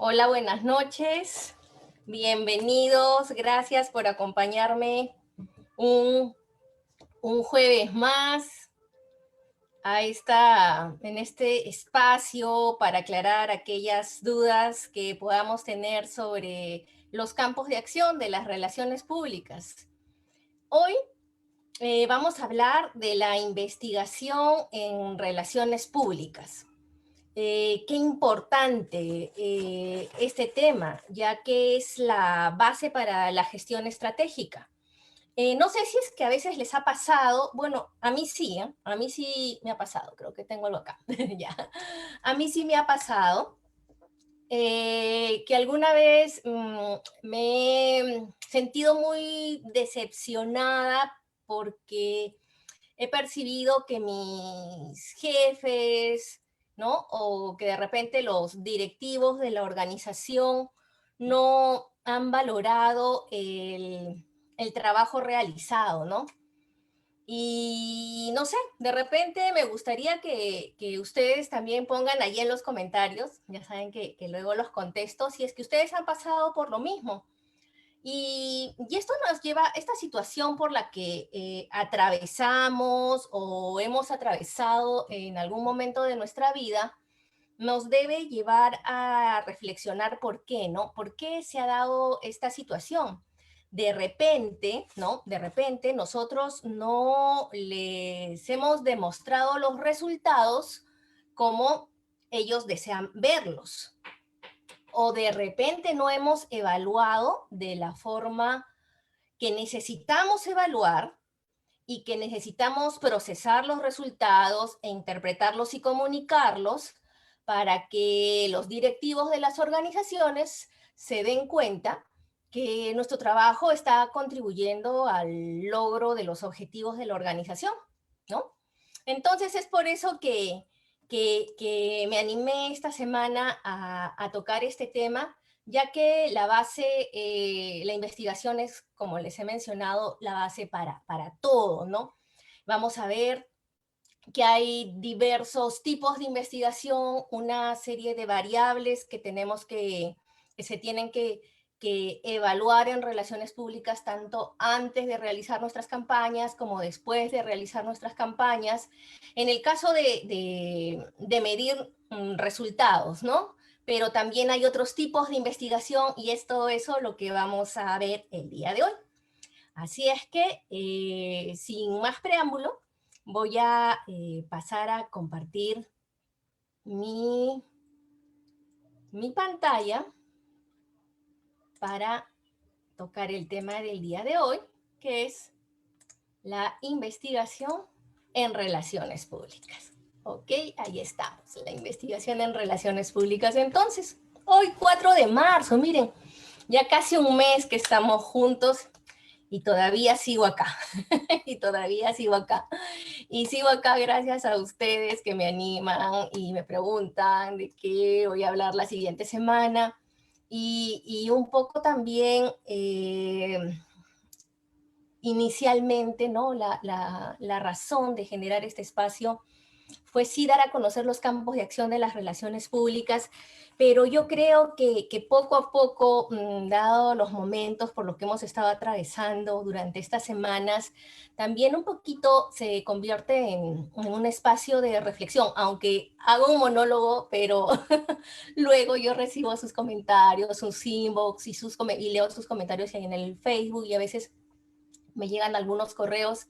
Hola, buenas noches. Bienvenidos. Gracias por acompañarme un, un jueves más en este espacio para aclarar aquellas dudas que podamos tener sobre los campos de acción de las relaciones públicas. Hoy vamos a hablar de la investigación en relaciones públicas. Qué importante este tema, ya que es la base para la gestión estratégica. No sé si es que a veces les ha pasado, bueno, a mí sí, ¿eh? A mí sí me ha pasado, creo que tengo algo acá, ya. A mí sí me ha pasado que alguna vez me he sentido muy decepcionada porque he percibido que mis jefes, ¿no? O que de repente los directivos de la organización no han valorado el trabajo realizado, ¿no? Y no sé, de repente me gustaría que ustedes también pongan ahí en los comentarios, ya saben que luego los contesto, si es que ustedes han pasado por lo mismo. Y esto nos lleva, esta situación por la que atravesamos o hemos atravesado en algún momento de nuestra vida, nos debe llevar a reflexionar por qué, ¿no? ¿Por qué se ha dado esta situación? De repente, ¿no? De repente nosotros no les hemos demostrado los resultados como ellos desean verlos, o de repente no hemos evaluado de la forma que necesitamos evaluar y que necesitamos procesar los resultados e interpretarlos y comunicarlos para que los directivos de las organizaciones se den cuenta que nuestro trabajo está contribuyendo al logro de los objetivos de la organización, ¿no? Entonces es por eso que me animé esta semana a tocar este tema, ya que la base, la investigación es, como les he mencionado, la base para todo, ¿no? Vamos a ver que hay diversos tipos de investigación, una serie de variables que tenemos que se tienen que evaluar en relaciones públicas tanto antes de realizar nuestras campañas como después de realizar nuestras campañas. En el caso de medir resultados, ¿no? Pero también hay otros tipos de investigación y es todo eso lo que vamos a ver el día de hoy. Así es que, sin más preámbulo, voy a pasar a compartir mi, mi pantalla para tocar el tema del día de hoy, que es la investigación en relaciones públicas. Ok, ahí estamos, la investigación en relaciones públicas. Entonces, hoy 4 de marzo, miren, ya casi un mes que estamos juntos y todavía sigo acá, y todavía sigo acá. Y sigo acá gracias a ustedes que me animan y me preguntan de qué voy a hablar la siguiente semana. Y un poco también, inicialmente, ¿no? La razón de generar este espacio fue sí dar a conocer los campos de acción de las relaciones públicas, pero yo creo que poco a poco, dado los momentos por los que hemos estado atravesando durante estas semanas, también un poquito se convierte en un espacio de reflexión, aunque hago un monólogo, pero luego yo recibo sus comentarios, sus inbox y leo sus comentarios en el Facebook y a veces me llegan algunos correos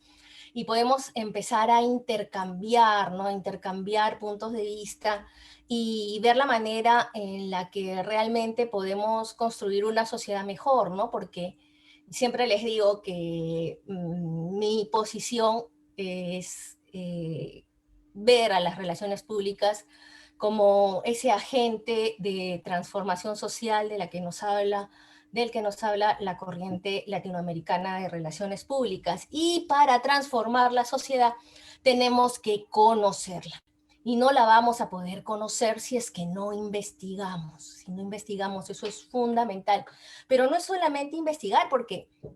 y podemos empezar a intercambiar, ¿no? A intercambiar puntos de vista y ver la manera en la que realmente podemos construir una sociedad mejor, ¿no? Porque siempre les digo que mi posición es ver a las relaciones públicas como ese agente de transformación social de la que nos habla del que nos habla la corriente latinoamericana de relaciones públicas. Y para transformar la sociedad tenemos que conocerla. Y no la vamos a poder conocer si es que no investigamos. Si no investigamos, eso es fundamental. Pero no es solamente investigar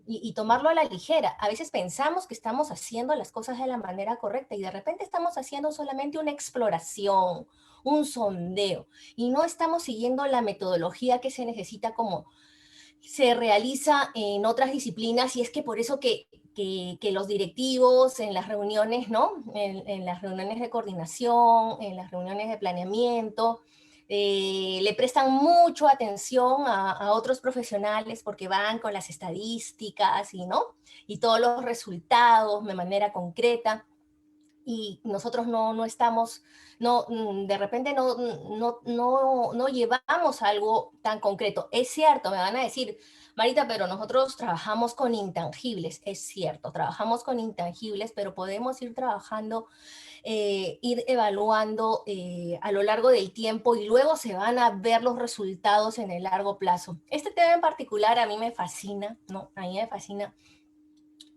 y tomarlo a la ligera. A veces pensamos que estamos haciendo las cosas de la manera correcta y de repente estamos haciendo solamente una exploración, un sondeo y no estamos siguiendo la metodología que se necesita como se realiza en otras disciplinas, y es que por eso que los directivos en las reuniones, ¿no? En las reuniones de coordinación, en las reuniones de planeamiento, le prestan mucho atención a otros profesionales porque van con las estadísticas y, ¿no? Y todos los resultados de manera concreta, y nosotros no estamos, de repente no llevamos algo tan concreto. Es cierto, me van a decir, Marita, pero nosotros trabajamos con intangibles. Es cierto, trabajamos con intangibles, pero podemos ir trabajando, ir evaluando a lo largo del tiempo, y luego se van a ver los resultados en el largo plazo. Este tema en particular a mí me fascina, ¿no? A mí me fascina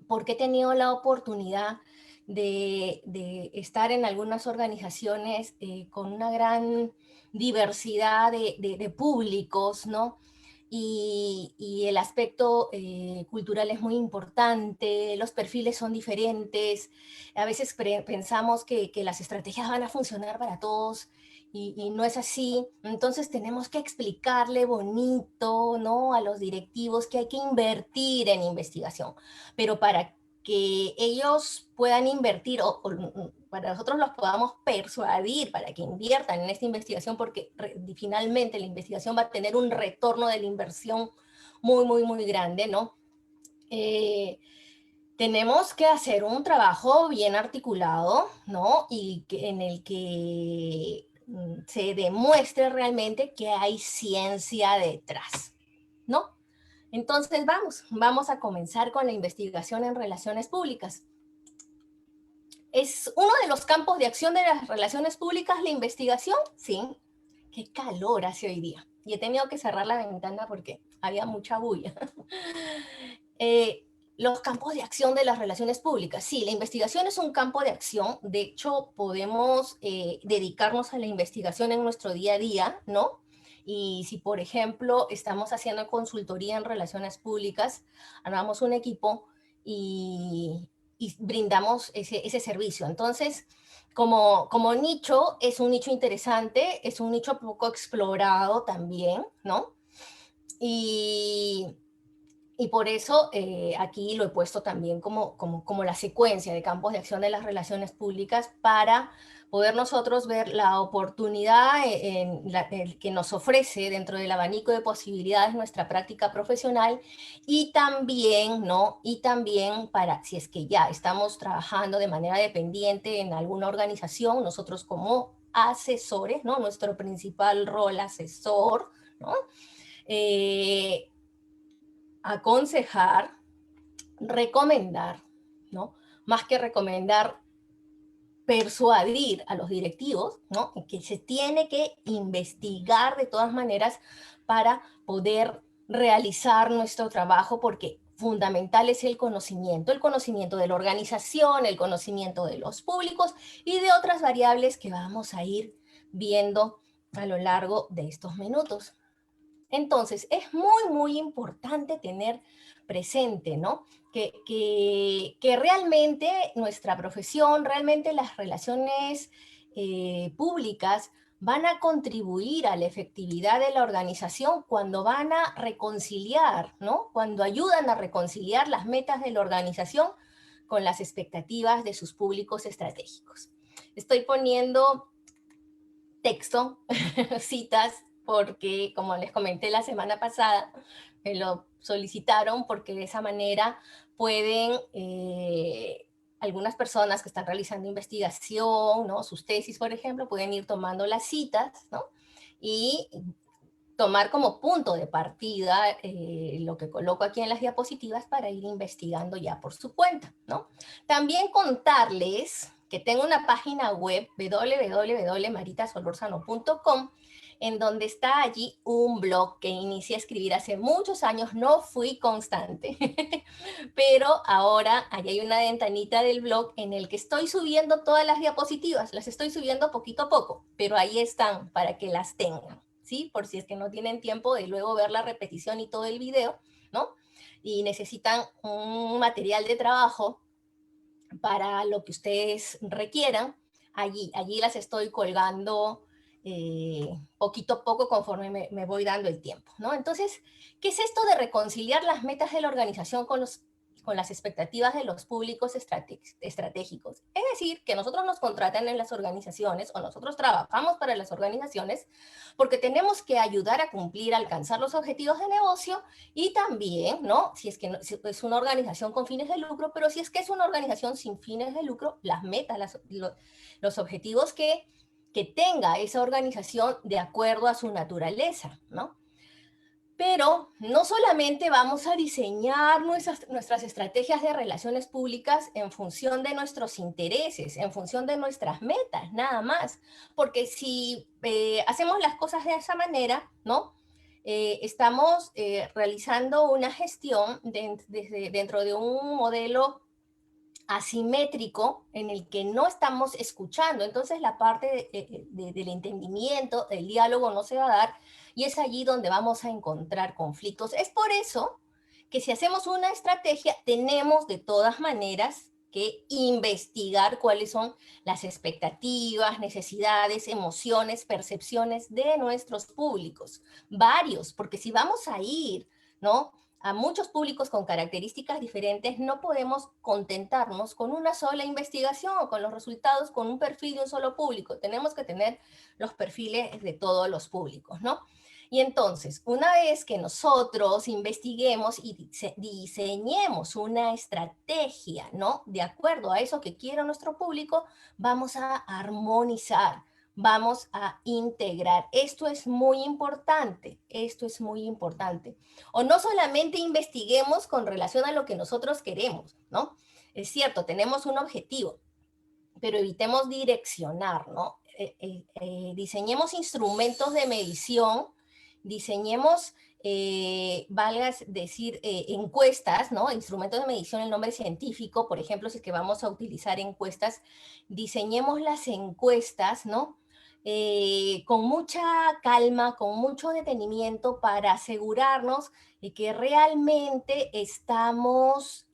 porque he tenido la oportunidad de estar en algunas organizaciones con una gran diversidad de públicos, ¿no? Y el aspecto cultural es muy importante, los perfiles son diferentes, a veces pensamos que las estrategias van a funcionar para todos, y no es así. Entonces tenemos que explicarle bonito, ¿no? A los directivos que hay que invertir en investigación, pero para que ellos puedan invertir, o para nosotros los podamos persuadir para que inviertan en esta investigación, porque finalmente la investigación va a tener un retorno de la inversión muy grande, ¿no? Tenemos que hacer un trabajo bien articulado, ¿no? Y en el que se demuestre realmente que hay ciencia detrás, ¿no? Entonces vamos a comenzar con la investigación en relaciones públicas. ¿Es uno de los campos de acción de las relaciones públicas la investigación? Sí. Qué calor hace hoy día. Y he tenido que cerrar la ventana porque había mucha bulla. Los campos de acción de las relaciones públicas. Sí, la investigación es un campo de acción. De hecho, podemos dedicarnos a la investigación en nuestro día a día, ¿no? Y si, por ejemplo, estamos haciendo consultoría en relaciones públicas, armamos un equipo y brindamos ese servicio. Entonces, como nicho, es un nicho interesante, es un nicho poco explorado también, ¿no? Y y por eso aquí lo he puesto también como la secuencia de campos de acción de las relaciones públicas, para poder nosotros ver la oportunidad que nos ofrece dentro del abanico de posibilidades nuestra práctica profesional, y también, ¿no? Y también para, si es que ya estamos trabajando de manera dependiente en alguna organización, nosotros como asesores, ¿no? Nuestro principal rol asesor, ¿no? Eh, Aconsejar, recomendar, ¿no? Más que recomendar, persuadir a los directivos, ¿no? Que se tiene que investigar de todas maneras para poder realizar nuestro trabajo, porque fundamental es el conocimiento de la organización, el conocimiento de los públicos y de otras variables que vamos a ir viendo a lo largo de estos minutos. Entonces, es muy importante tener presente, ¿no? Que realmente nuestra profesión, realmente las relaciones públicas van a contribuir a la efectividad de la organización cuando van a reconciliar, ¿no? Cuando ayudan a reconciliar las metas de la organización con las expectativas de sus públicos estratégicos. Estoy poniendo texto, citas, porque como les comenté la semana pasada, me lo solicitaron porque de esa manera pueden algunas personas que están realizando investigación, ¿no? Sus tesis, por ejemplo, pueden ir tomando las citas, ¿no? Y tomar como punto de partida lo que coloco aquí en las diapositivas para ir investigando ya por su cuenta, ¿no? También contarles que tengo una página web, www.maritasolorzano.com, en donde está allí un blog que inicié a escribir hace muchos años. No fui constante, pero ahora allí hay una ventanita del blog en el que estoy subiendo todas las diapositivas. Las estoy subiendo poquito a poco, pero ahí están para que las tengan, ¿sí? Por si es que no tienen tiempo de luego ver la repetición y todo el video, ¿no? Y necesitan un material de trabajo para lo que ustedes requieran. Allí las estoy colgando poquito a poco conforme me voy dando el tiempo, ¿no? Entonces, ¿qué es esto de reconciliar las metas de la organización con las expectativas de los públicos estratégicos? Es decir, que nosotros nos contratan en las organizaciones o nosotros trabajamos para las organizaciones porque tenemos que ayudar a cumplir, a alcanzar los objetivos de negocio y también, ¿no? Si es que no, si es una organización con fines de lucro, pero si es que es una organización sin fines de lucro, las metas, los objetivos que tenga esa organización de acuerdo a su naturaleza, ¿no? Pero no solamente vamos a diseñar nuestras estrategias de relaciones públicas en función de nuestros intereses, en función de nuestras metas, nada más. Porque si hacemos las cosas de esa manera, ¿no? Estamos realizando una gestión dentro de un modelo asimétrico en el que no estamos escuchando. Entonces la parte del entendimiento, del diálogo no se va a dar y es allí donde vamos a encontrar conflictos. Es por eso que si hacemos una estrategia, tenemos de todas maneras que investigar cuáles son las expectativas, necesidades, emociones, percepciones de nuestros públicos. Varios, porque si vamos a ir, ¿no?, a muchos públicos con características diferentes, no podemos contentarnos con una sola investigación o con los resultados con un perfil de un solo público. Tenemos que tener los perfiles de todos los públicos, ¿no? Y entonces, una vez que nosotros investiguemos y diseñemos una estrategia, ¿no? De acuerdo a eso que quiere nuestro público, vamos a armonizar, vamos a integrar. Esto es muy importante, esto es muy importante. O no solamente investiguemos con relación a lo que nosotros queremos, ¿no? Es cierto, tenemos un objetivo, pero evitemos direccionar, ¿no? Diseñemos instrumentos de medición, diseñemos, valga decir, encuestas, ¿no? Instrumentos de medición, el nombre científico, por ejemplo, si es que vamos a utilizar encuestas, diseñemos las encuestas, ¿no? Con mucha calma, con mucho detenimiento para asegurarnos de que realmente estamos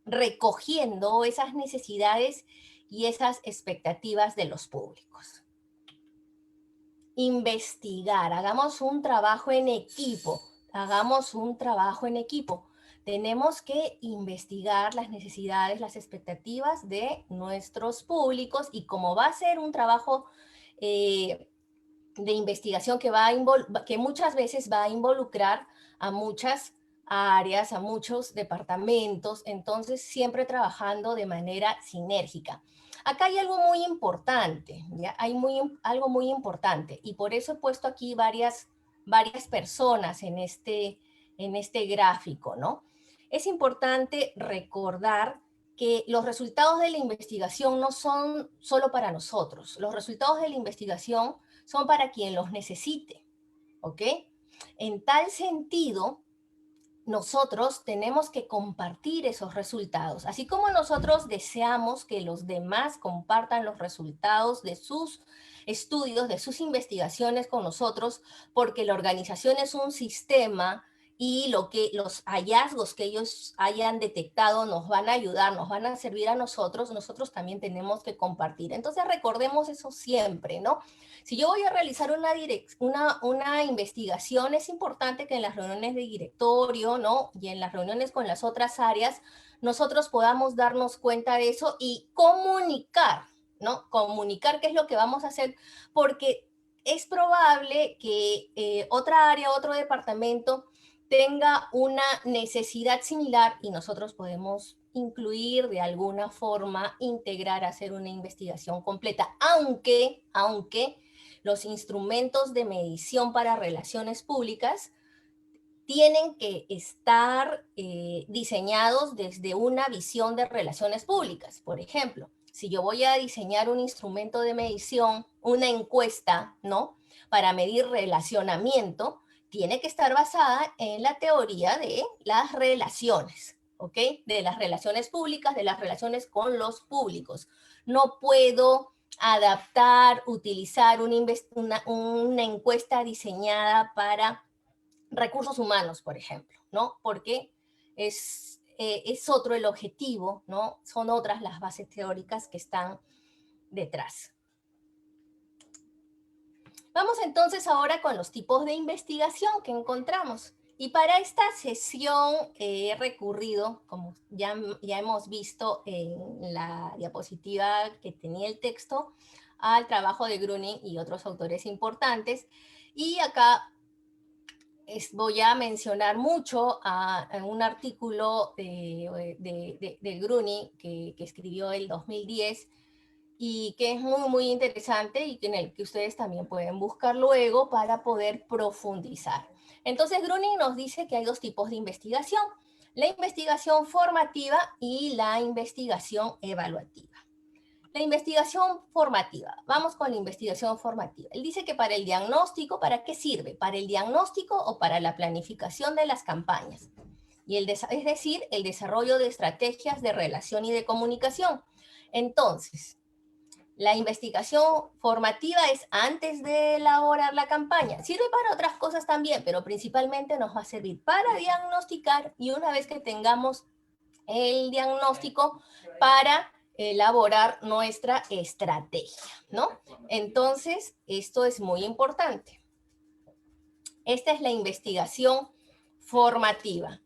recogiendo esas necesidades y esas expectativas de los públicos. Investigar, hagamos un trabajo en equipo, hagamos un trabajo en equipo. Tenemos que investigar las necesidades, las expectativas de nuestros públicos y como va a ser un trabajo de investigación que muchas veces va a involucrar a muchas áreas, a muchos departamentos, entonces siempre trabajando de manera sinérgica. Acá hay algo muy importante, ¿ya? Algo muy importante y por eso he puesto aquí varias personas en este gráfico, ¿no? Es importante recordar que los resultados de la investigación no son solo para nosotros. Los resultados de la investigación son para quien los necesite, ¿ok? En tal sentido, nosotros tenemos que compartir esos resultados, así como nosotros deseamos que los demás compartan los resultados de sus estudios, de sus investigaciones con nosotros, porque la organización es un sistema y los hallazgos que ellos hayan detectado nos van a ayudar, nos van a servir a nosotros, nosotros también tenemos que compartir. Entonces recordemos eso siempre, ¿no? Si yo voy a realizar una investigación, es importante que en las reuniones de directorio, ¿no? Y en las reuniones con las otras áreas, nosotros podamos darnos cuenta de eso y comunicar, ¿no? Comunicar qué es lo que vamos a hacer, porque es probable que otra área, otro departamento tenga una necesidad similar y nosotros podemos incluir de alguna forma, integrar, hacer una investigación completa, aunque los instrumentos de medición para relaciones públicas tienen que estar diseñados desde una visión de relaciones públicas. Por ejemplo, si yo voy a diseñar un instrumento de medición, una encuesta, ¿no?, para medir relacionamiento, tiene que estar basada en la teoría de las relaciones, ¿ok? De las relaciones públicas, de las relaciones con los públicos. No puedo adaptar, utilizar una encuesta diseñada para recursos humanos, por ejemplo, ¿no? Porque es otro el objetivo, ¿no? Son otras las bases teóricas que están detrás. Vamos entonces ahora con los tipos de investigación que encontramos. Y para esta sesión he recurrido, como ya hemos visto en la diapositiva que tenía el texto, al trabajo de Gruning y otros autores importantes. Y acá voy a mencionar mucho a un artículo de Gruning que escribió el 2010 y que es muy, muy interesante y en el que ustedes también pueden buscar luego para poder profundizar. Entonces, Gruning nos dice que hay dos tipos de investigación, la investigación formativa y la investigación evaluativa. La investigación formativa. Vamos con la investigación formativa. Él dice que para el diagnóstico, ¿para qué sirve? ¿Para el diagnóstico o para la planificación de las campañas? Es decir, el desarrollo de estrategias de relación y de comunicación. Entonces, la investigación formativa es antes de elaborar la campaña. Sirve para otras cosas también, pero principalmente nos va a servir para diagnosticar y una vez que tengamos el diagnóstico, para elaborar nuestra estrategia, ¿no? Entonces, esto es muy importante. Esta es la investigación formativa.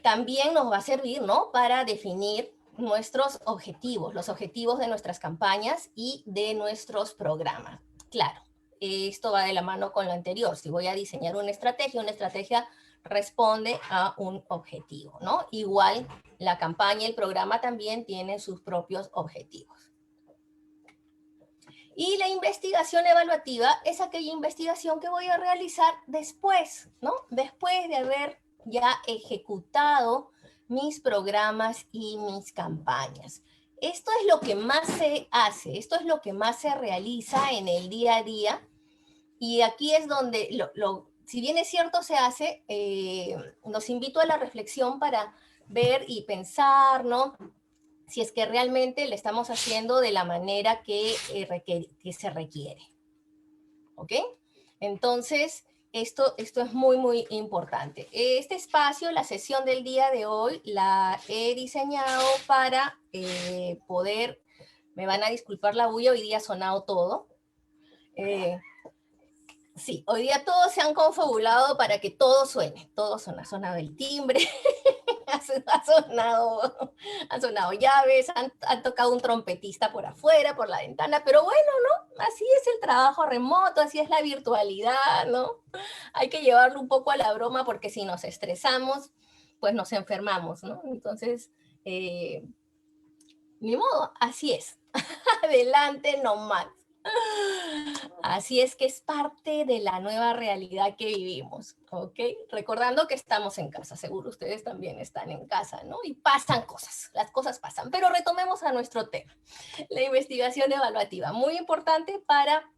También nos va a servir, ¿no? Para definir nuestros objetivos, los objetivos de nuestras campañas y de nuestros programas. Claro, esto va de la mano con lo anterior. Si voy a diseñar una estrategia responde a un objetivo, ¿no? Igual la campaña y el programa también tienen sus propios objetivos. Y la investigación evaluativa es aquella investigación que voy a realizar después, ¿no? Después de haber ya ejecutado mis programas y mis campañas. Esto es lo que más se hace, esto es lo que más se realiza en el día a día. Y aquí es donde, si bien es cierto, se hace, los invito a la reflexión para ver y pensar, ¿no? Si es que realmente le estamos haciendo de la manera que se requiere. ¿Ok? Entonces, esto es muy, muy importante. Este espacio, la sesión del día de hoy, la he diseñado para poder, me van a disculpar la bulla, hoy día ha sonado todo. Sí, hoy día todos se han confabulado para que todo suene. Todo suena, ha sonado el timbre, han sonado llaves, han tocado un trompetista por afuera, por la ventana, pero bueno, ¿no? Así es el trabajo remoto, así es la virtualidad, ¿no? Hay que llevarlo un poco a la broma porque si nos estresamos, pues nos enfermamos, ¿no? Entonces, ni modo, así es. Adelante nomás. Así es que es parte de la nueva realidad que vivimos, ¿ok? Recordando que estamos en casa, seguro ustedes también están en casa, ¿no? Y pasan cosas, las cosas pasan, pero retomemos a nuestro tema, la investigación evaluativa, muy importante para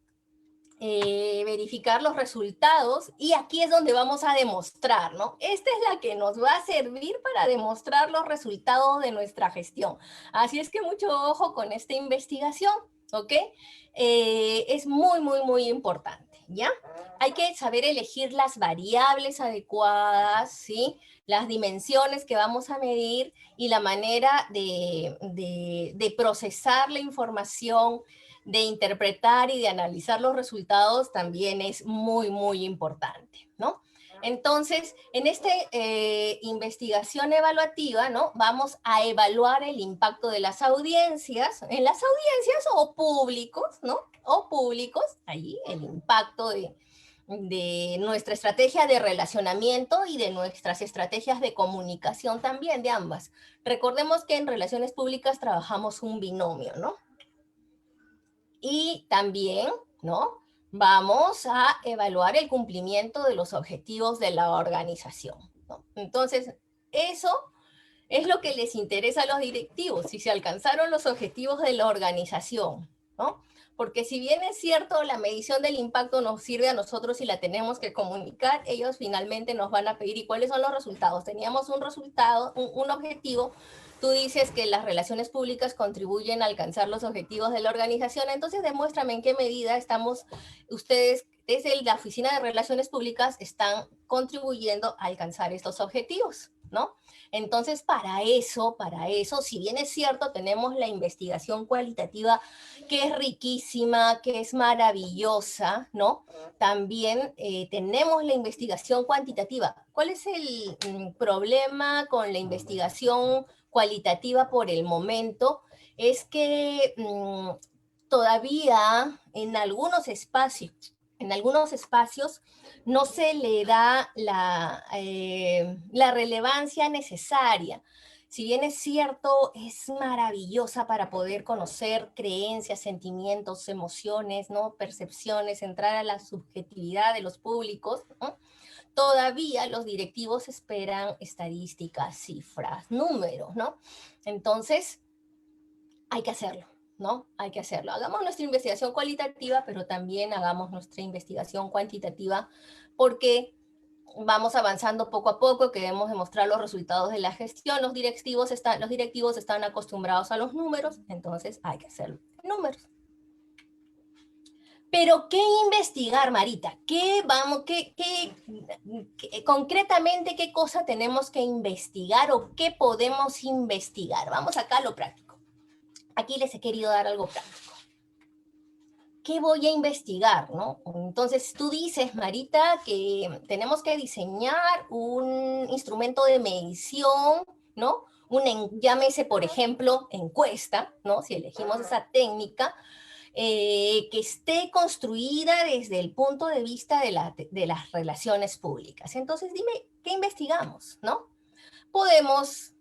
verificar los resultados y aquí es donde vamos a demostrar, ¿no? Esta es la que nos va a servir para demostrar los resultados de nuestra gestión. Así es que mucho ojo con esta investigación, ¿ok? Es muy, muy, muy importante, ¿ya? Hay que saber elegir las variables adecuadas, ¿sí? Las dimensiones que vamos a medir y la manera de procesar la información, de interpretar y de analizar los resultados también es muy, muy importante, ¿no? Entonces, en esta investigación evaluativa, ¿no? Vamos a evaluar el impacto de las audiencias, en las audiencias o públicos, ¿no? O públicos, ahí el impacto de nuestra estrategia de relacionamiento y de nuestras estrategias de comunicación también, de ambas. Recordemos que en relaciones públicas trabajamos un binomio, ¿no? Y también, ¿no? Vamos a evaluar el cumplimiento de los objetivos de la organización, ¿no? Entonces, eso es lo que les interesa a los directivos, si se alcanzaron los objetivos de la organización, ¿no? Porque si bien es cierto, la medición del impacto nos sirve a nosotros y la tenemos que comunicar, ellos finalmente nos van a pedir, ¿y cuáles son los resultados? Teníamos un resultado, un objetivo. Tú dices que las relaciones públicas contribuyen a alcanzar los objetivos de la organización, entonces demuéstrame en qué medida ustedes, desde la Oficina de Relaciones Públicas, están contribuyendo a alcanzar estos objetivos, ¿no? Entonces, para eso, si bien es cierto, tenemos la investigación cualitativa que es riquísima, que es maravillosa, ¿no? También tenemos la investigación cuantitativa. ¿Cuál es el problema con la investigación cualitativa por el momento? Es que todavía en algunos espacios no se le da la relevancia necesaria. Si bien es cierto, es maravillosa para poder conocer creencias, sentimientos, emociones, ¿no? Percepciones, entrar a la subjetividad de los públicos, ¿no? Todavía los directivos esperan estadísticas, cifras, números, ¿no? Entonces, hay que hacerlo, ¿no? Hay que hacerlo. Hagamos nuestra investigación cualitativa, pero también hagamos nuestra investigación cuantitativa, porque vamos avanzando poco a poco, queremos demostrar los resultados de la gestión, los directivos están acostumbrados a los números, entonces hay que hacerlo en números. Pero, ¿qué investigar, Marita? Concretamente, qué cosa tenemos que investigar o qué podemos investigar? Vamos acá a lo práctico. Aquí les he querido dar algo práctico. ¿Qué voy a investigar, no? Entonces, tú dices, Marita, que tenemos que diseñar un instrumento de medición, ¿no? Llámese, por ejemplo, encuesta, ¿no? Si elegimos esa técnica, que esté construida desde el punto de vista de las relaciones públicas. Entonces, dime, ¿qué investigamos, no? Podemos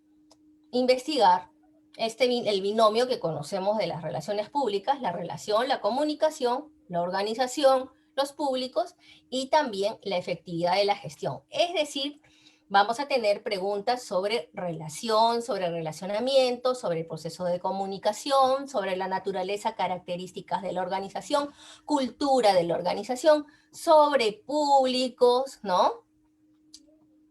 investigar el binomio que conocemos de las relaciones públicas, la relación, la comunicación, la organización, los públicos y también la efectividad de la gestión. Es decir, vamos a tener preguntas sobre relación, sobre relacionamiento, sobre el proceso de comunicación, sobre la naturaleza, características de la organización, cultura de la organización, sobre públicos, ¿no?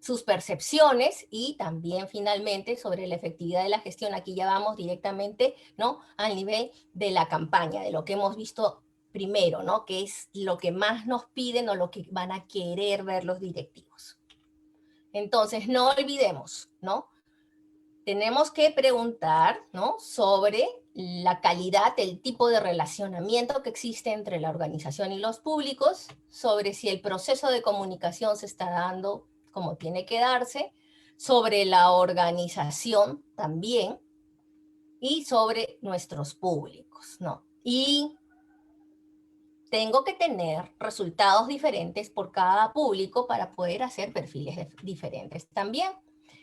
Sus percepciones y también finalmente sobre la efectividad de la gestión. Aquí ya vamos directamente, ¿no? Al nivel de la campaña, de lo que hemos visto primero, ¿no? Que es lo que más nos piden o lo que van a querer ver los directivos. Entonces, no olvidemos, ¿no? Tenemos que preguntar, ¿no? Sobre la calidad, el tipo de relacionamiento que existe entre la organización y los públicos, sobre si el proceso de comunicación se está dando como tiene que darse, sobre la organización también, y sobre nuestros públicos, ¿no? Y tengo que tener resultados diferentes por cada público para poder hacer perfiles diferentes también.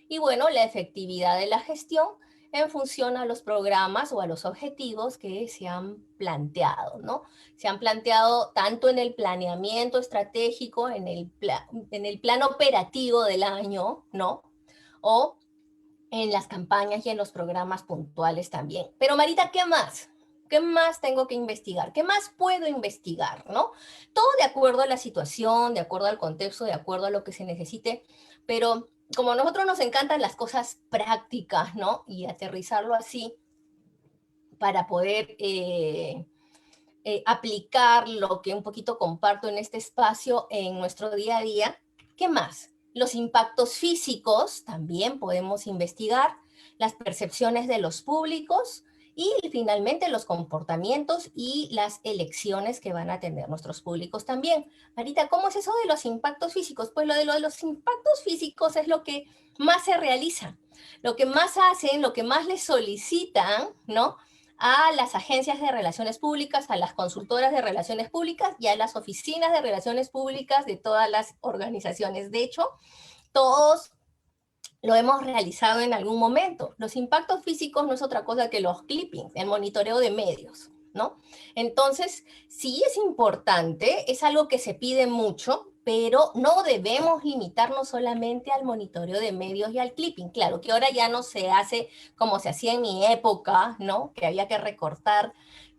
Y bueno, la efectividad de la gestión en función a los programas o a los objetivos que se han planteado, ¿no? Se han planteado tanto en el planeamiento estratégico, en el plan operativo del año, ¿no? O en las campañas y en los programas puntuales también. Pero Marita, ¿qué más? ¿Qué más tengo que investigar? ¿Qué más puedo investigar? ¿No? Todo de acuerdo a la situación, de acuerdo al contexto, de acuerdo a lo que se necesite, pero como a nosotros nos encantan las cosas prácticas, ¿no? Y aterrizarlo así para poder aplicar lo que un poquito comparto en este espacio en nuestro día a día. ¿Qué más? Los impactos físicos también podemos investigar, las percepciones de los públicos y finalmente los comportamientos y las elecciones que van a tener nuestros públicos también. Marita, ¿cómo es eso de los impactos físicos? Pues lo de los impactos físicos es lo que más se realiza, lo que más hacen, lo que más les solicitan, ¿no? A las agencias de relaciones públicas, a las consultoras de relaciones públicas y a las oficinas de relaciones públicas de todas las organizaciones. De hecho, todos lo hemos realizado en algún momento. Los impactos físicos no es otra cosa que los clippings, el monitoreo de medios, ¿no? Entonces, sí es importante, es algo que se pide mucho, pero no debemos limitarnos solamente al monitoreo de medios y al clipping. Claro que ahora ya no se hace como se hacía en mi época, ¿no? Que había que recortar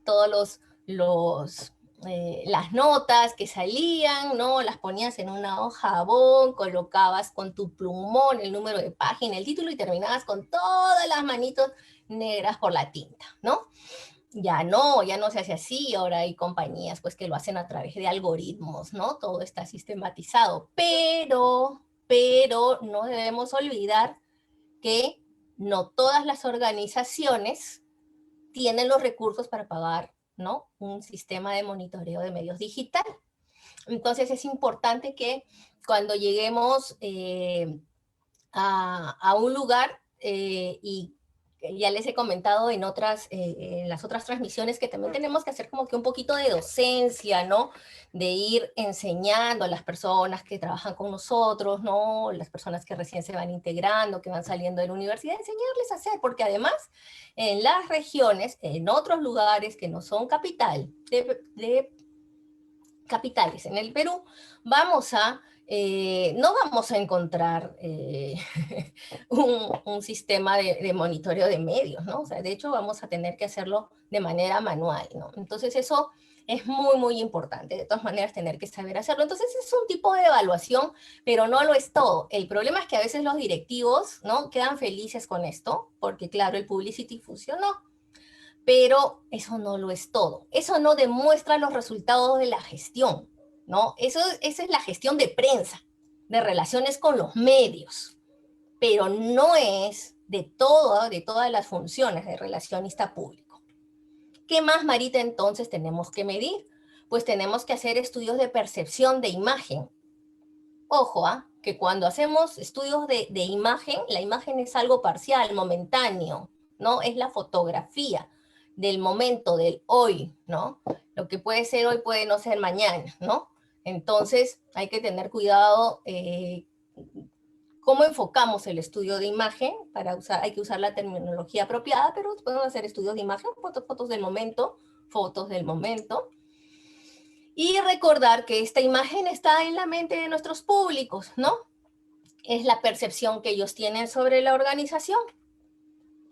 todos las notas que salían, ¿no? Las ponías en una hoja bond, colocabas con tu plumón el número de página, el título y terminabas con todas las manitos negras por la tinta, ¿no? Ya no se hace así, ahora hay compañías pues que lo hacen a través de algoritmos, ¿no? Todo está sistematizado, pero no debemos olvidar que no todas las organizaciones tienen los recursos para pagar, ¿no?, un sistema de monitoreo de medios digital. Entonces es importante que cuando lleguemos a un lugar, y ya les he comentado en las otras transmisiones, que también tenemos que hacer como que un poquito de docencia, ¿no? De ir enseñando a las personas que trabajan con nosotros, ¿no? Las personas que recién se van integrando, que van saliendo de la universidad, enseñarles a hacer, porque además en las regiones, en otros lugares que no son de capitales en el Perú, no vamos a encontrar un sistema de monitoreo de medios, ¿no? O sea, de hecho vamos a tener que hacerlo de manera manual, ¿no? Entonces eso es muy, muy importante, de todas maneras tener que saber hacerlo. Entonces es un tipo de evaluación, pero no lo es todo. El problema es que a veces los directivos, ¿no?, quedan felices con esto, porque claro, el publicity funcionó, pero eso no lo es todo. Eso no demuestra los resultados de la gestión, ¿no? Esa es la gestión de prensa, de relaciones con los medios, pero no es de todas las funciones de relacionista público. ¿Qué más, Marita, entonces tenemos que medir? Pues tenemos que hacer estudios de percepción de imagen. Ojo, que cuando hacemos estudios de imagen, la imagen es algo parcial, momentáneo, ¿no? Es la fotografía del momento, del hoy, ¿no? Lo que puede ser hoy puede no ser mañana, ¿no? Entonces hay que tener cuidado cómo enfocamos el estudio de imagen. Hay que usar la terminología apropiada, pero podemos hacer estudios de imagen, fotos del momento, y recordar que esta imagen está en la mente de nuestros públicos, ¿no? Es la percepción que ellos tienen sobre la organización.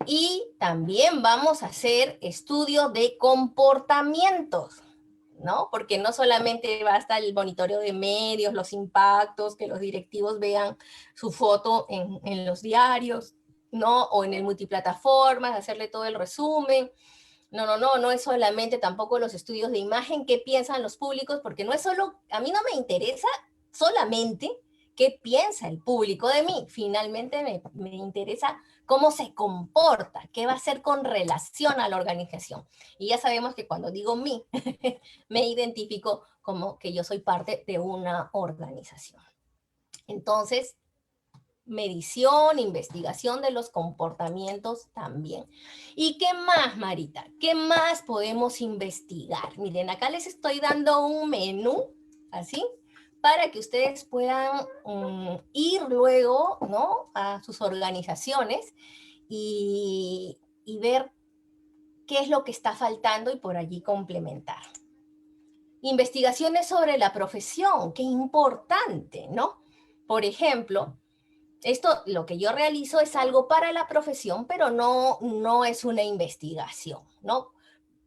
Y también vamos a hacer estudios de comportamientos, ¿no? Porque no solamente basta el monitoreo de medios, los impactos, que los directivos vean su foto en los diarios, ¿no? O en el multiplataformas, hacerle todo el resumen. No es solamente tampoco los estudios de imagen, qué piensan los públicos, porque no es solo, a mí no me interesa solamente qué piensa el público de mí, finalmente me interesa cómo se comporta, qué va a hacer con relación a la organización. Y ya sabemos que cuando digo mí, me identifico como que yo soy parte de una organización. Entonces, medición, investigación de los comportamientos también. ¿Y qué más, Marita? ¿Qué más podemos investigar? Miren, acá les estoy dando un menú, así, para que ustedes puedan ir luego, ¿no?, a sus organizaciones y ver qué es lo que está faltando y por allí complementar. Investigaciones sobre la profesión, qué importante, ¿no? Por ejemplo, esto, lo que yo realizo es algo para la profesión, pero no es una investigación, ¿no?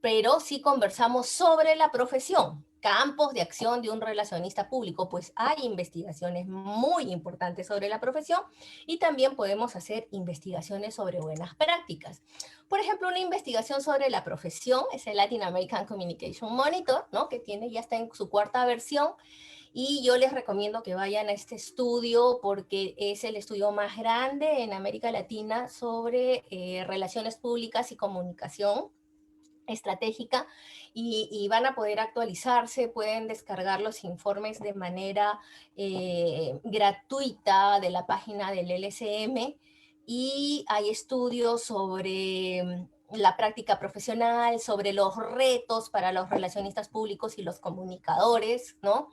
Pero sí conversamos sobre la profesión, campos de acción de un relacionista público, pues hay investigaciones muy importantes sobre la profesión y también podemos hacer investigaciones sobre buenas prácticas. Por ejemplo, una investigación sobre la profesión es el Latin American Communication Monitor, ¿no?, que ya está en su 4ª versión, y yo les recomiendo que vayan a este estudio porque es el estudio más grande en América Latina sobre relaciones públicas y comunicación estratégica, y van a poder actualizarse, pueden descargar los informes de manera gratuita de la página del LSM, y hay estudios sobre la práctica profesional, sobre los retos para los relacionistas públicos y los comunicadores, ¿no?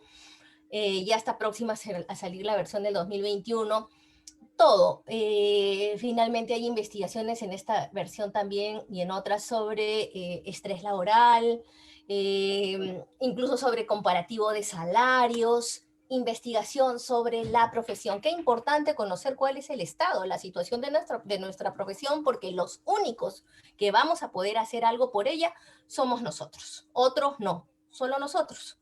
Ya está próxima a salir la versión del 2021. Todo. Finalmente hay investigaciones en esta versión también y en otras sobre estrés laboral, incluso sobre comparativo de salarios, investigación sobre la profesión. Qué importante conocer cuál es el estado, la situación de nuestra profesión, porque los únicos que vamos a poder hacer algo por ella somos nosotros. Otros no, solo nosotros.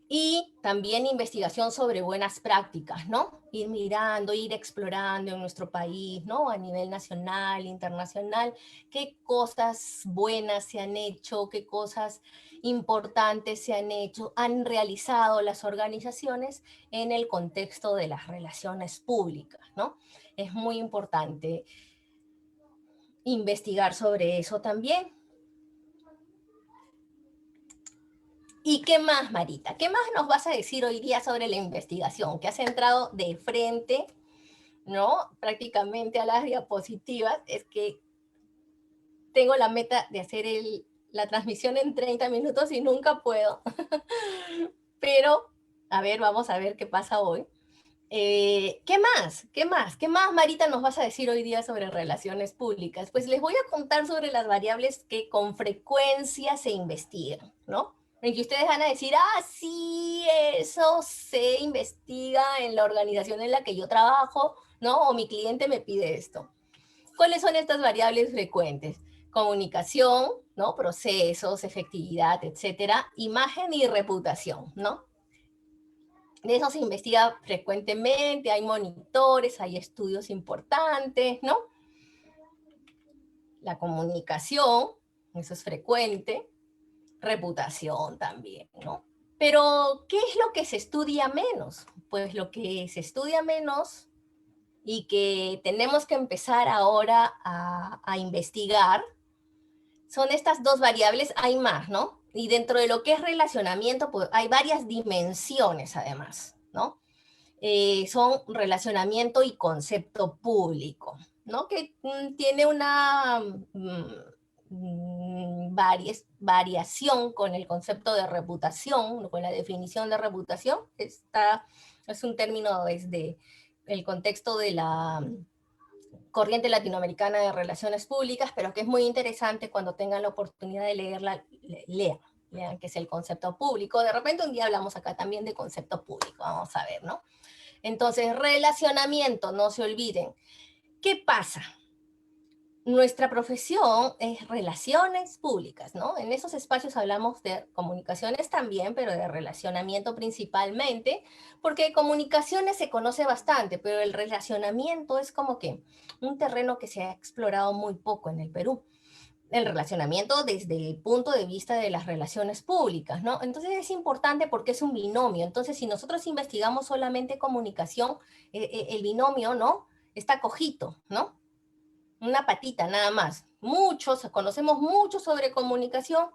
Y también investigación sobre buenas prácticas, ¿no? Ir mirando, ir explorando en nuestro país, ¿no? A nivel nacional, internacional, qué cosas buenas se han hecho, qué cosas importantes se han hecho, han realizado las organizaciones en el contexto de las relaciones públicas, ¿no? Es muy importante investigar sobre eso también. ¿Y qué más, Marita? ¿Qué más nos vas a decir hoy día sobre la investigación? Que has entrado de frente, ¿no? Prácticamente a las diapositivas. Es que tengo la meta de hacer la transmisión en 30 minutos y nunca puedo. Pero, a ver, vamos a ver qué pasa hoy. ¿Qué más? ¿Qué más? ¿Qué más, Marita, nos vas a decir hoy día sobre relaciones públicas? Pues les voy a contar sobre las variables que con frecuencia se investigan, ¿no? En que ustedes van a decir, ah, sí, eso se investiga en la organización en la que yo trabajo, ¿no? O mi cliente me pide esto. ¿Cuáles son estas variables frecuentes? Comunicación, ¿no? Procesos, efectividad, etcétera. Imagen y reputación, ¿no? De eso se investiga frecuentemente, hay monitores, hay estudios importantes, ¿no? La comunicación, eso es frecuente, reputación también, ¿no? Pero, ¿qué es lo que se estudia menos? Pues lo que se estudia menos y que tenemos que empezar ahora a investigar son estas dos variables, hay más, ¿no? Y dentro de lo que es relacionamiento, pues hay varias dimensiones además, ¿no? Son relacionamiento y concepto público, ¿no? Que tiene una variación con el concepto de reputación, con la definición de reputación. Es un término desde el contexto de la corriente latinoamericana de relaciones públicas, pero que es muy interesante cuando tengan la oportunidad de leerla, lean qué es el concepto público. De repente un día hablamos acá también de concepto público, vamos a ver, ¿no? Entonces, relacionamiento, no se olviden. ¿Qué pasa? Nuestra profesión es relaciones públicas, ¿no? En esos espacios hablamos de comunicaciones también, pero de relacionamiento principalmente, porque comunicaciones se conoce bastante, pero el relacionamiento es como que un terreno que se ha explorado muy poco en el Perú. El relacionamiento desde el punto de vista de las relaciones públicas, ¿no? Entonces es importante porque es un binomio. Entonces, si nosotros investigamos solamente comunicación, el binomio, ¿no? Está cojito, ¿no? Una patita nada más. Muchos, conocemos mucho sobre comunicación,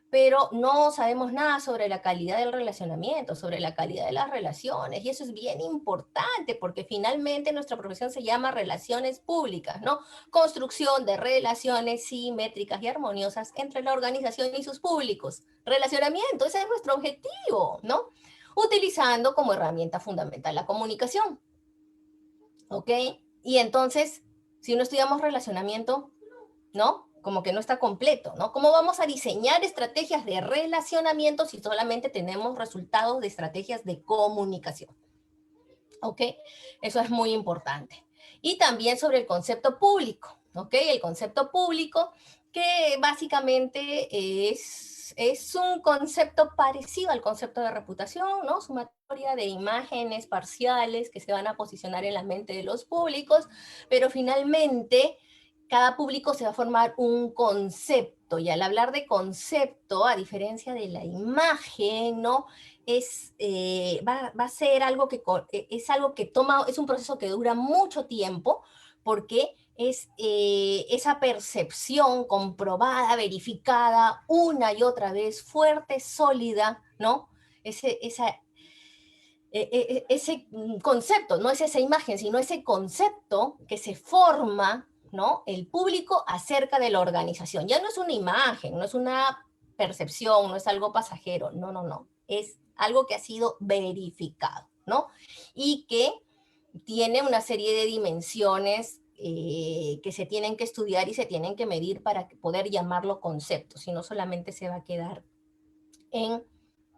pero no sabemos nada sobre la calidad del relacionamiento, sobre la calidad de las relaciones, y eso es bien importante porque finalmente nuestra profesión se llama relaciones públicas, ¿no? Construcción de relaciones simétricas y armoniosas entre la organización y sus públicos. Relacionamiento, ese es nuestro objetivo, ¿no? Utilizando como herramienta fundamental la comunicación, ¿ok? Y entonces, si no estudiamos relacionamiento, ¿no? Como que no está completo, ¿no? ¿Cómo vamos a diseñar estrategias de relacionamiento si solamente tenemos resultados de estrategias de comunicación? ¿Ok? Eso es muy importante. Y también sobre el concepto público, ¿ok? El concepto público que básicamente es un concepto parecido al concepto de reputación, ¿no? Sumatoria de imágenes parciales que se van a posicionar en la mente de los públicos, pero finalmente cada público se va a formar un concepto, y al hablar de concepto, a diferencia de la imagen, ¿no? Va a ser algo es algo que toma, es un proceso que dura mucho tiempo, porque es esa percepción comprobada, verificada una y otra vez, fuerte, sólida, ¿no? Ese concepto, no es esa imagen, sino ese concepto que se forma, ¿no? El público acerca de la organización. Ya no es una imagen, no es una percepción, no es algo pasajero, no, no, no. Es algo que ha sido verificado, ¿no? Y que tiene una serie de dimensiones que se tienen que estudiar y se tienen que medir para poder llamarlo concepto, si no solamente se va a quedar en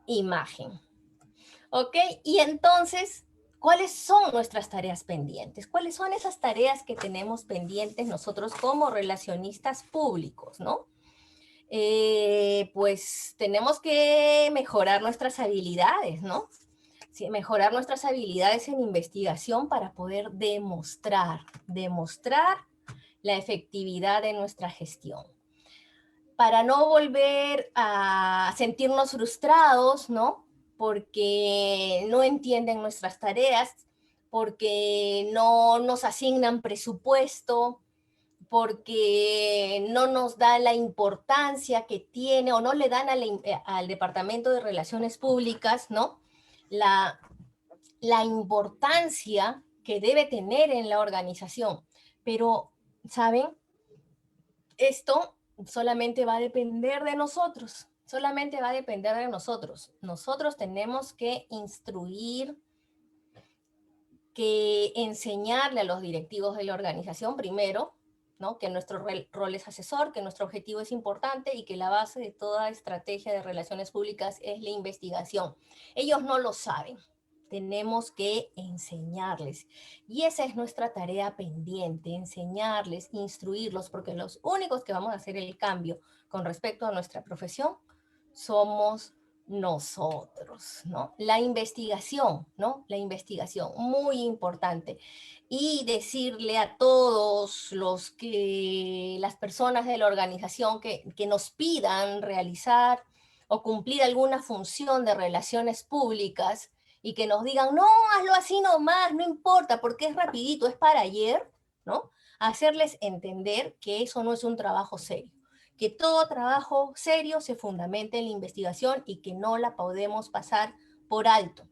imagen. ¿Ok? Y entonces, ¿cuáles son nuestras tareas pendientes? ¿Cuáles son esas tareas que tenemos pendientes nosotros como relacionistas públicos, ¿no? Pues tenemos que mejorar nuestras habilidades, ¿no? Sí, mejorar nuestras habilidades en investigación para poder demostrar la efectividad de nuestra gestión. Para no volver a sentirnos frustrados, ¿no? Porque no entienden nuestras tareas, porque no nos asignan presupuesto, porque no nos da la importancia que tiene o no le dan al Departamento de Relaciones Públicas, ¿no? La, la importancia que debe tener en la organización. Pero, ¿saben? Esto solamente va a depender de nosotros, solamente va a depender de nosotros. Nosotros tenemos que instruir, que enseñarle a los directivos de la organización primero, ¿no? Que nuestro rol es asesor, que nuestro objetivo es importante y que la base de toda estrategia de relaciones públicas es la investigación. Ellos no lo saben, tenemos que enseñarles. Y esa es nuestra tarea pendiente, enseñarles, instruirlos, porque los únicos que vamos a hacer el cambio con respecto a nuestra profesión somos nosotros, ¿no? La investigación, ¿no? La investigación, muy importante. Y decirle a todos las personas de la organización que nos pidan realizar o cumplir alguna función de relaciones públicas y que nos digan, no, hazlo así nomás, no importa, porque es rapidito, es para ayer, ¿no? Hacerles entender que eso no es un trabajo serio, que todo trabajo serio se fundamenta en la investigación y que no la podemos pasar por alto,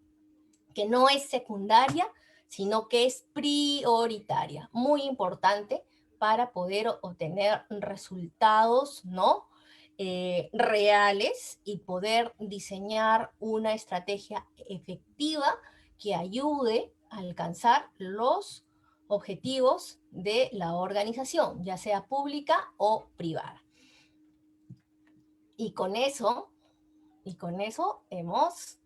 que no es secundaria, sino que es prioritaria, muy importante para poder obtener resultados, ¿no? Reales y poder diseñar una estrategia efectiva que ayude a alcanzar los objetivos de la organización, ya sea pública o privada. Y con eso hemos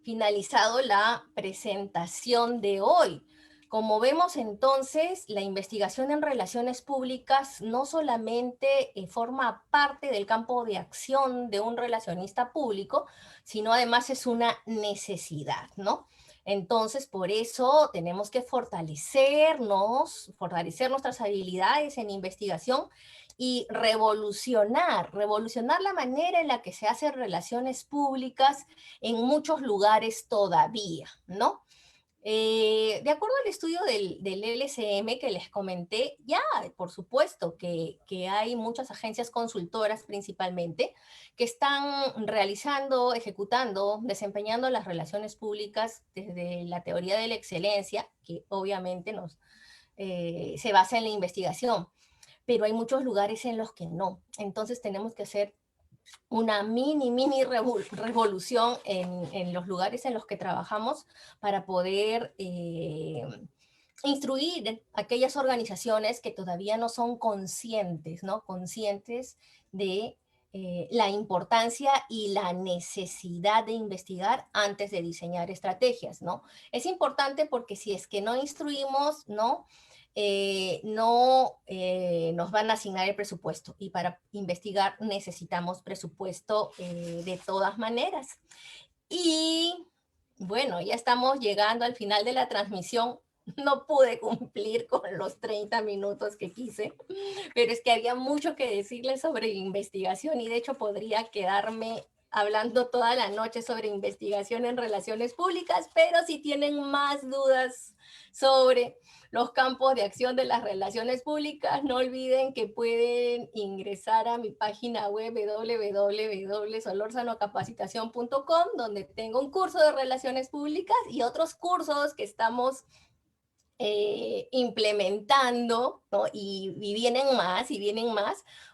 finalizado la presentación de hoy. Como vemos entonces, la investigación en relaciones públicas no solamente forma parte del campo de acción de un relacionista público, sino además es una necesidad, ¿no? Entonces, por eso tenemos que fortalecer nuestras habilidades en investigación y revolucionar la manera en la que se hacen relaciones públicas en muchos lugares todavía, ¿no? De acuerdo al estudio del LCM que les comenté, ya, por supuesto que hay muchas agencias consultoras principalmente que están realizando, ejecutando, desempeñando las relaciones públicas desde la teoría de la excelencia, que obviamente se basa en la investigación, pero hay muchos lugares en los que no. Entonces tenemos que hacer una mini revolución en los lugares en los que trabajamos para poder instruir a aquellas organizaciones que todavía no son conscientes, ¿no? Conscientes de la importancia y la necesidad de investigar antes de diseñar estrategias, ¿no? Es importante porque si es que no instruimos, ¿no? Nos van a asignar el presupuesto y para investigar necesitamos presupuesto de todas maneras. Y bueno, ya estamos llegando al final de la transmisión. No pude cumplir con los 30 minutos que quise, pero es que había mucho que decirles sobre investigación y de hecho podría quedarme hablando toda la noche sobre investigación en relaciones públicas, pero si tienen más dudas sobre los campos de acción de las relaciones públicas, no olviden que pueden ingresar a mi página web www.solorzanocapacitacion.com, donde tengo un curso de relaciones públicas y otros cursos que estamos implementando, ¿no? Y vienen más,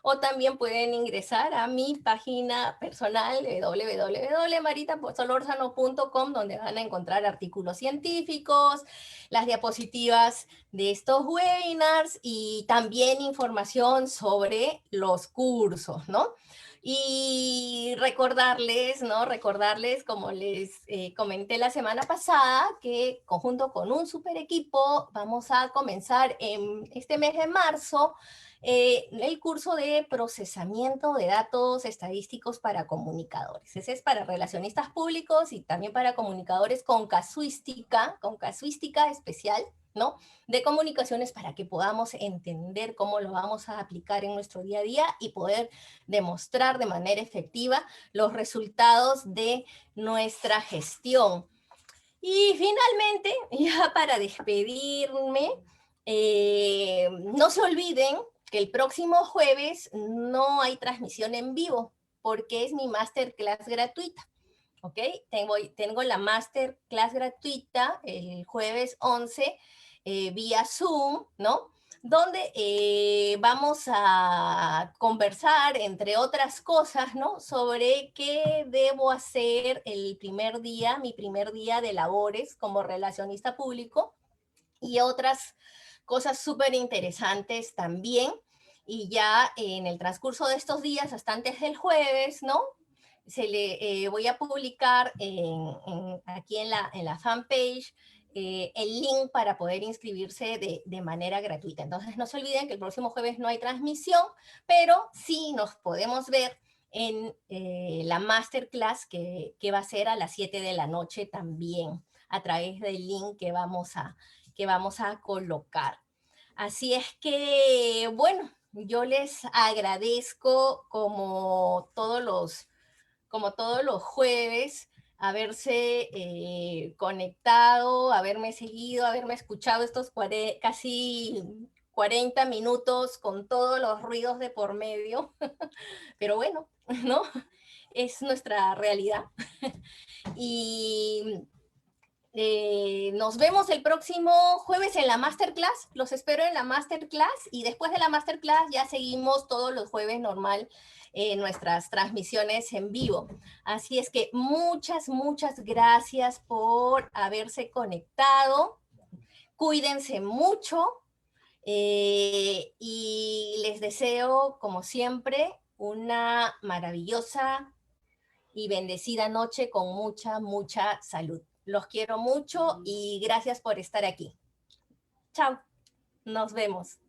o también pueden ingresar a mi página personal de www.maritapozolorzano.com, donde van a encontrar artículos científicos, las diapositivas de estos webinars y también información sobre los cursos, ¿no? Y recordarles, ¿no? Recordarles, como les comenté la semana pasada, que conjunto con un super equipo vamos a comenzar en este mes de marzo el curso de procesamiento de datos estadísticos para comunicadores. Ese es para relacionistas públicos y también para comunicadores con casuística especial, ¿no? De comunicaciones para que podamos entender cómo lo vamos a aplicar en nuestro día a día y poder demostrar de manera efectiva los resultados de nuestra gestión. Y finalmente, ya para despedirme, no se olviden que el próximo jueves no hay transmisión en vivo porque es mi masterclass gratuita. ¿Ok? Tengo la masterclass gratuita el jueves 11 vía Zoom, ¿no? Donde vamos a conversar, entre otras cosas, ¿no? Sobre qué debo hacer el primer día, mi primer día de labores como relacionista público y otras cosas súper interesantes también. Y ya en el transcurso de estos días, hasta antes del jueves, ¿no? Voy a publicar aquí en la fanpage el link para poder inscribirse de manera gratuita. Entonces no se olviden que el próximo jueves no hay transmisión, pero sí nos podemos ver en la masterclass que va a ser a las 7 de la noche también, a través del link que vamos a colocar. Así es que, bueno, yo les agradezco como todos los jueves, haberse conectado, haberme seguido, haberme escuchado estos casi 40 minutos con todos los ruidos de por medio. Pero bueno, ¿no? Es nuestra realidad. Y nos vemos el próximo jueves en la masterclass. Los espero en la masterclass y después de la masterclass ya seguimos todos los jueves normal nuestras transmisiones en vivo. Así es que muchas gracias por haberse conectado. Cuídense mucho y les deseo, como siempre, una maravillosa y bendecida noche con mucha salud. Los quiero mucho y gracias por estar aquí. Chao, nos vemos.